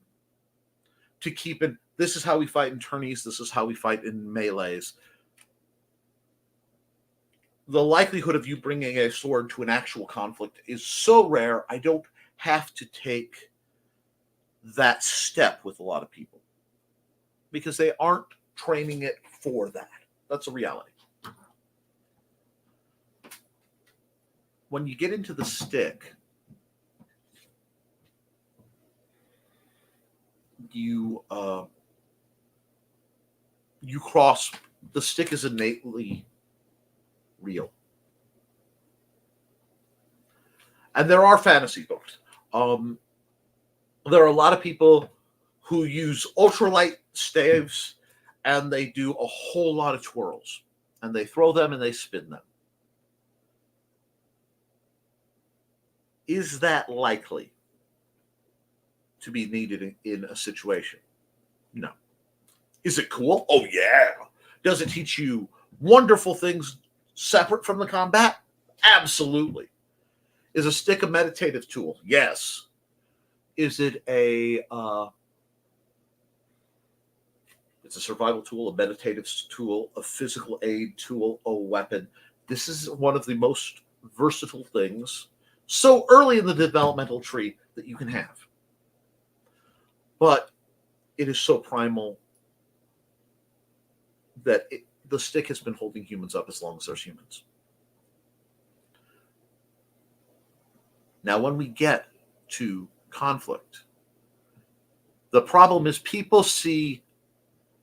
to keep it. This is how we fight in tourneys. This is how we fight in melees. The likelihood of you bringing a sword to an actual conflict is so rare, I don't have to take that step with a lot of people because they aren't training it for that. That's a reality. When you get into the stick, you cross. The stick is innately real, and there are fantasy books. There are a lot of people who use ultralight staves, and they do a whole lot of twirls, and they throw them and they spin them. Is that likely to be needed in a situation? No. Is it cool? Oh, yeah. Does it teach you wonderful things separate from the combat? Absolutely. Is a stick a meditative tool? Yes. Is it it's a survival tool, a meditative tool, a physical aid tool, a weapon? This is one of the most versatile things so early in the developmental tree that you can have. But it is so primal that the stick has been holding humans up as long as there's humans. Now, when we get to conflict, the problem is people see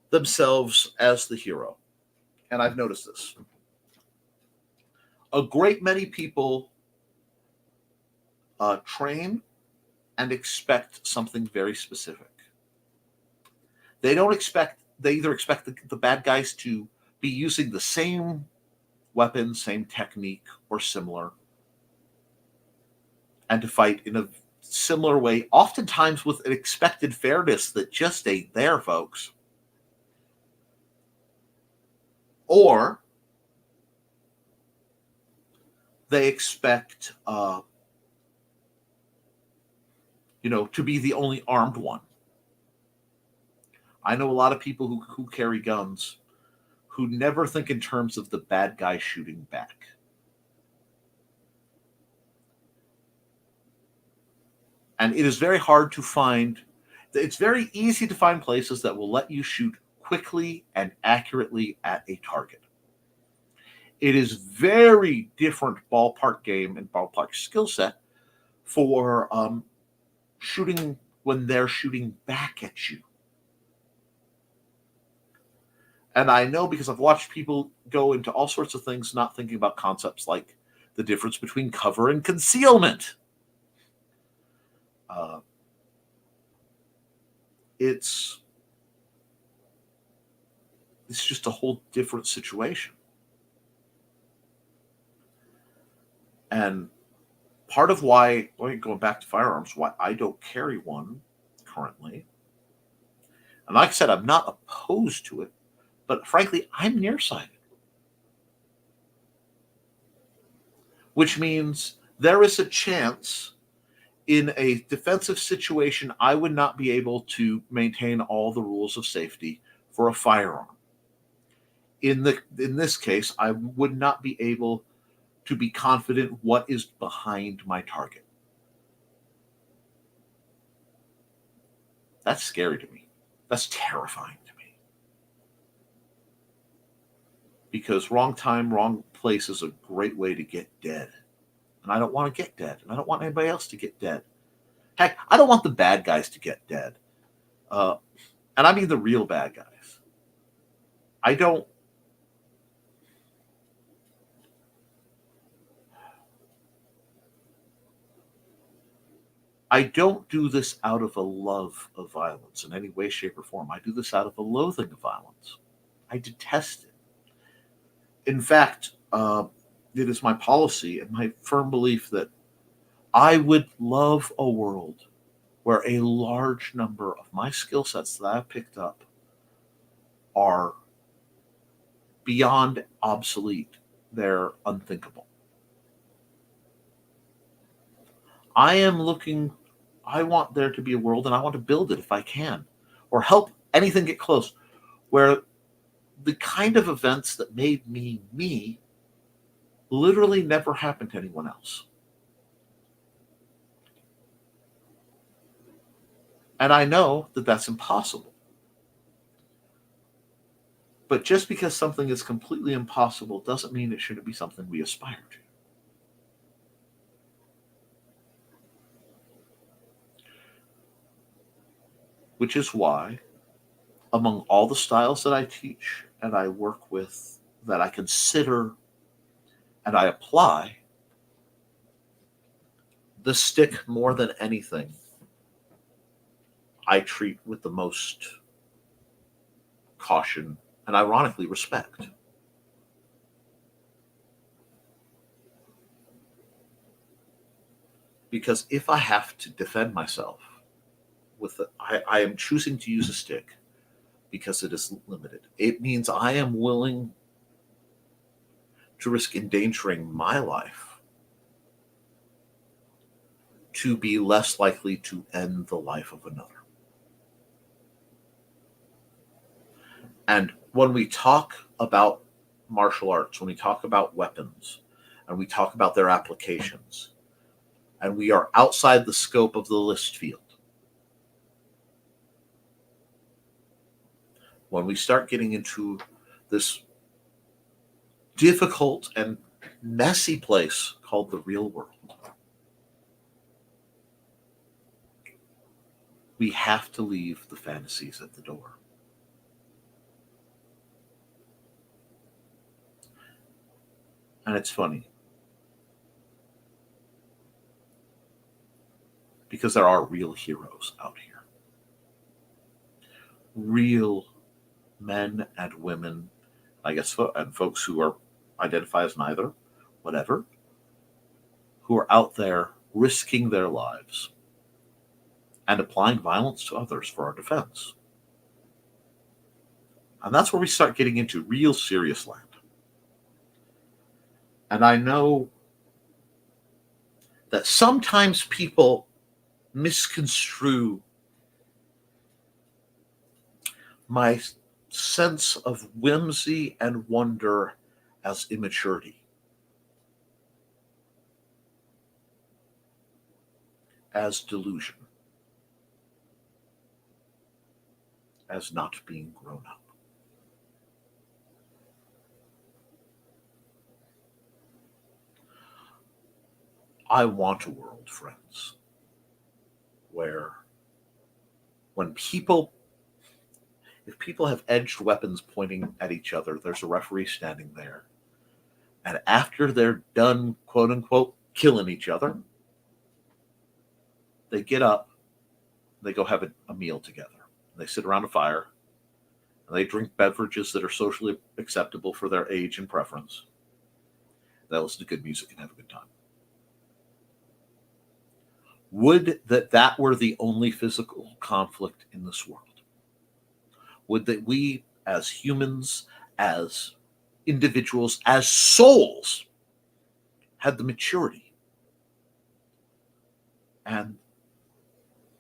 themselves as the hero. And I've noticed this. A great many people train and expect something very specific. They either expect the bad guys to be using the same weapon, same technique, or similar, and to fight in a similar way, oftentimes with an expected fairness that just ain't there, folks. Or they expect to be the only armed one. I know a lot of people who carry guns who never think in terms of the bad guy shooting back. And it is very hard to find. It's very easy to find places that will let you shoot quickly and accurately at a target. It is very different ballpark game and ballpark skill set for shooting when they're shooting back at you. And I know because I've watched people go into all sorts of things not thinking about concepts like the difference between cover and concealment. It's just a whole different situation. And part of why, going back to firearms, why I don't carry one currently, and like I said, I'm not opposed to it, but frankly, I'm nearsighted. Which means there is a chance in a defensive situation, I would not be able to maintain all the rules of safety for a firearm. In this case, I would not be able to be confident what is behind my target. That's scary to me. That's terrifying to me. Because wrong time, wrong place is a great way to get dead. And I don't want to get dead. And I don't want anybody else to get dead. Heck, I don't want the bad guys to get dead. And I mean the real bad guys. I don't do this out of a love of violence in any way, shape, or form. I do this out of a loathing of violence. I detest it. In fact, it is my policy and my firm belief that I would love a world where a large number of my skill sets that I've picked up are beyond obsolete. They're unthinkable. I want there to be a world, and I want to build it if I can, or help anything get close, where the kind of events that made me me literally never happened to anyone else. And I know that that's impossible. But just because something is completely impossible doesn't mean it shouldn't be something we aspire to. Which is why, among all the styles that I teach and I work with, that I consider and I apply, the stick, more than anything, I treat with the most caution and, ironically, respect. Because if I have to defend myself with it, I am choosing to use a stick because it is limited. It means I am willing to risk endangering my life to be less likely to end the life of another. And when we talk about martial arts, when we talk about weapons, and we talk about their applications, and we are outside the scope of the list field, when we start getting into this difficult and messy place called the real world, we have to leave the fantasies at the door. And it's funny, because there are real heroes out here. Real men and women, I guess, and folks who are identify as neither, whatever, who are out there risking their lives and applying violence to others for our defense. And that's where we start getting into real serious land. And I know that sometimes people misconstrue my sense of whimsy and wonder as immaturity, as delusion, as not being grown up. I want a world, friends, where if people have edged weapons pointing at each other, there's a referee standing there. And after they're done, quote unquote, killing each other, they get up, they go have a meal together. They sit around a fire, and they drink beverages that are socially acceptable for their age and preference. They listen to good music and have a good time. Would that were the only physical conflict in this world? Would that we, as humans, as individuals, as souls, had the maturity and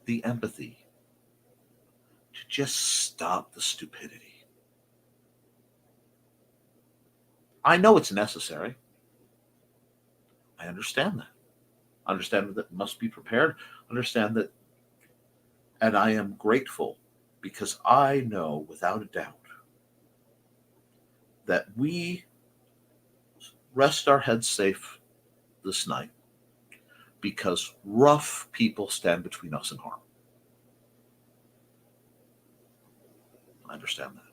the empathy to just stop the stupidity? I know it's necessary. I understand that. I understand that it must be prepared. Understand that, and I am grateful, because I know without a doubt that we rest our heads safe this night because rough people stand between us and harm. I understand that.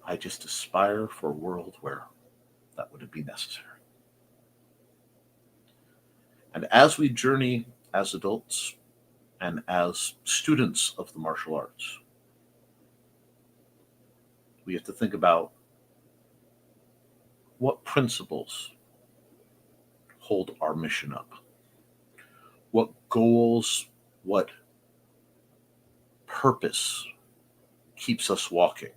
I just aspire for a world where that wouldn't be necessary. And as we journey as adults and as students of the martial arts, we have to think about what principles hold our mission up. what goals, what purpose keeps us walking.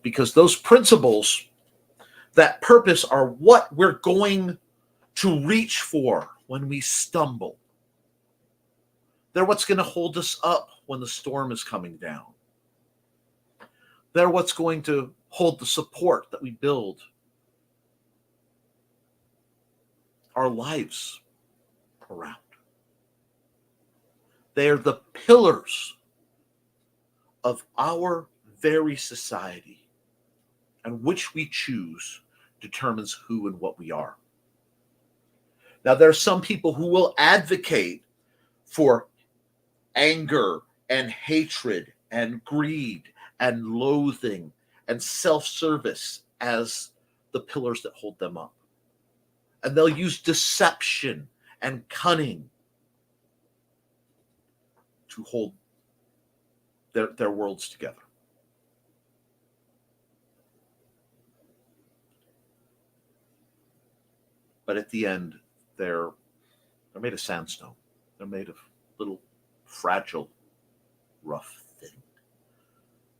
Because those principles, that purpose, are what we're going to reach for when we stumble. They're what's going to hold us up when the storm is coming down. They're what's going to hold the support that we build our lives around. They are the pillars of our very society, and which we choose determines who and what we are. Now, there are some people who will advocate for anger and hatred and greed and loathing and self-service as the pillars that hold them up. And they'll use deception and cunning to hold their worlds together. But at the end, they're made of sandstone. They're made of little fragile, rough thing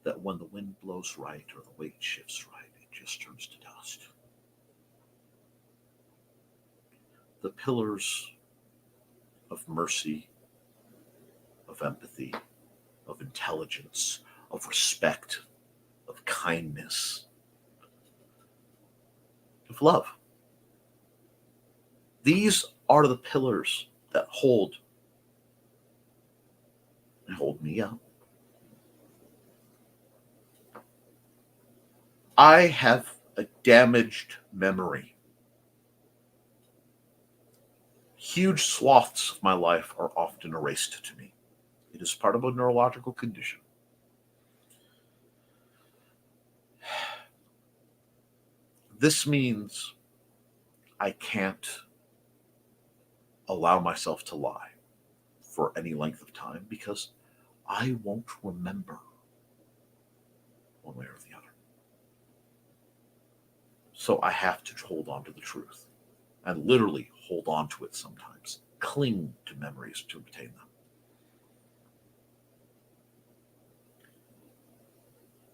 that when the wind blows right or the weight shifts right, it just turns to dust. The pillars of mercy, of empathy, of intelligence, of respect, of kindness, of love. These are the pillars that hold me up. I have a damaged memory. Huge swaths of my life are often erased to me. It is part of a neurological condition. This means I can't allow myself to lie for any length of time because I won't remember one way or the other. So I have to hold on to the truth and literally hold on to it sometimes, cling to memories to obtain them.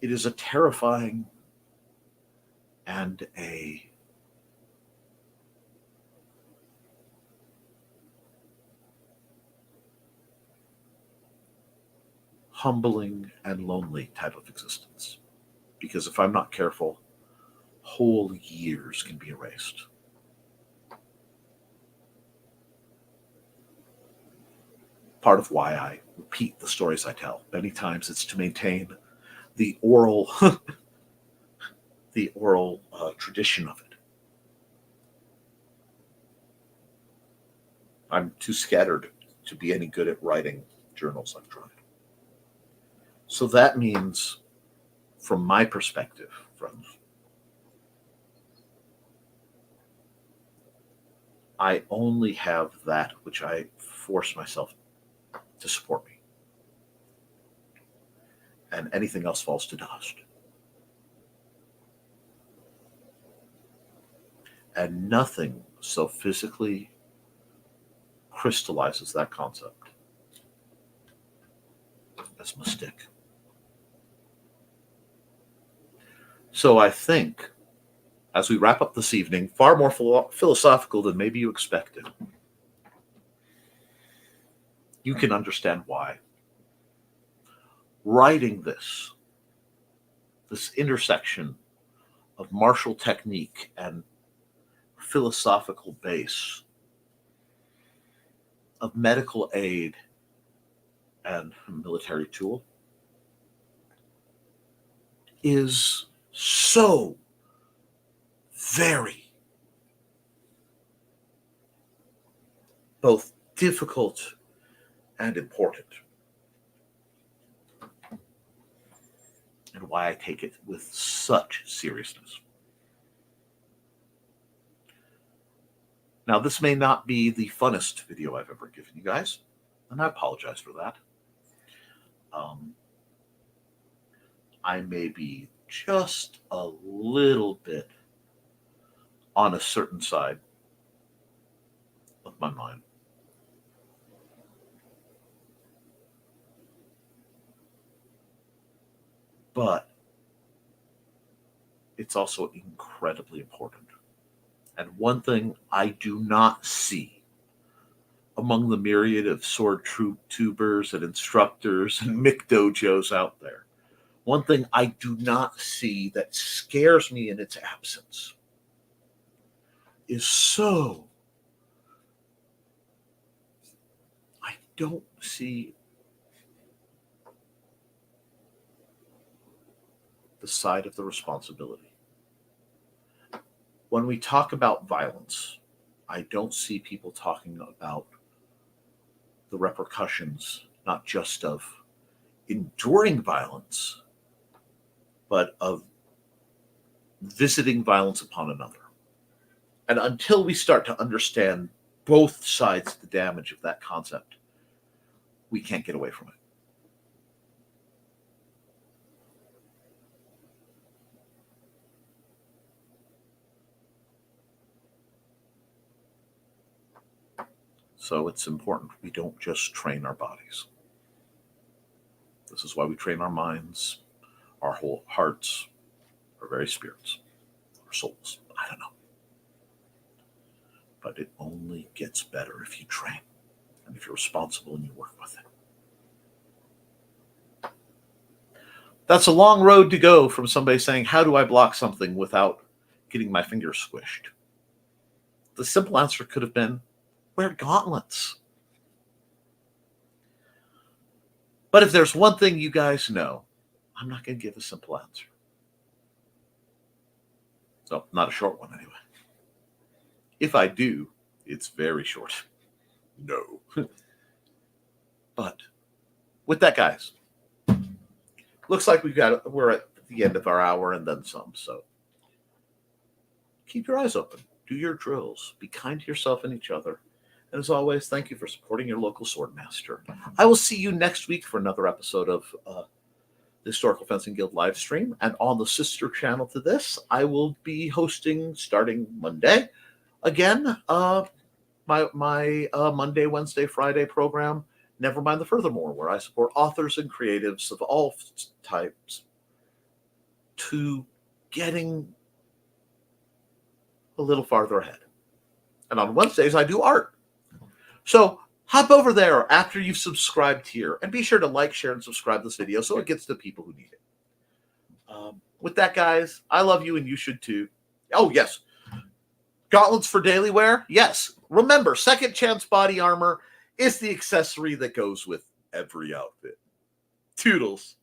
It is a terrifying and a humbling and lonely type of existence. Because if I'm not careful, whole years can be erased. Part of why I repeat the stories I tell. Many times it's to maintain the oral tradition of it. I'm too scattered to be any good at writing journals. I've tried. So that means, from my perspective, friends, I only have that which I force myself to support me. And anything else falls to dust. And nothing so physically crystallizes that concept as mystic. So I think, as we wrap up this evening, far more philosophical than maybe you expected, you can understand why. Writing this intersection of martial technique and philosophical base, of medical aid and military tool, is so very both difficult and important. And why I take it with such seriousness. Now, this may not be the funnest video I've ever given you guys, and I apologize for that. I may be just a little bit on a certain side of my mind. but it's also incredibly important. And one thing I do not see among the myriad of sword troop tubers and instructors and Mick dojos out there, one thing I do not see that scares me in its absence is I don't see the side of the responsibility. When we talk about violence, I don't see people talking about the repercussions, not just of enduring violence, but of visiting violence upon another. And until we start to understand both sides of the damage of that concept, we can't get away from it. So it's important we don't just train our bodies. This is why we train our minds, our whole hearts, our very spirits, our souls. I don't know. But it only gets better if you train and if you're responsible and you work with it. That's a long road to go from somebody saying, how do I block something without getting my fingers squished? The simple answer could have been, wear gauntlets. But if there's one thing you guys know, I'm not going to give a simple answer. So, not a short one anyway. If I do, it's very short. No. But with that, guys, looks like we're at the end of our hour and then some. So keep your eyes open. Do your drills. Be kind to yourself and each other. And as always, thank you for supporting your local Swordmaster. I will see you next week for another episode of the Historical Fencing Guild live stream. And on the sister channel to this, I will be hosting, starting Monday, again, my Monday, Wednesday, Friday program, Never Mind the Furthermore, where I support authors and creatives of all types to getting a little farther ahead. And on Wednesdays, I do art. So hop over there after you've subscribed here and be sure to like, share, and subscribe this video so it gets to people who need it. With that, guys, I love you and you should too. Oh, yes. Gauntlets for daily wear? Yes. Remember, Second Chance body armor is the accessory that goes with every outfit. Toodles.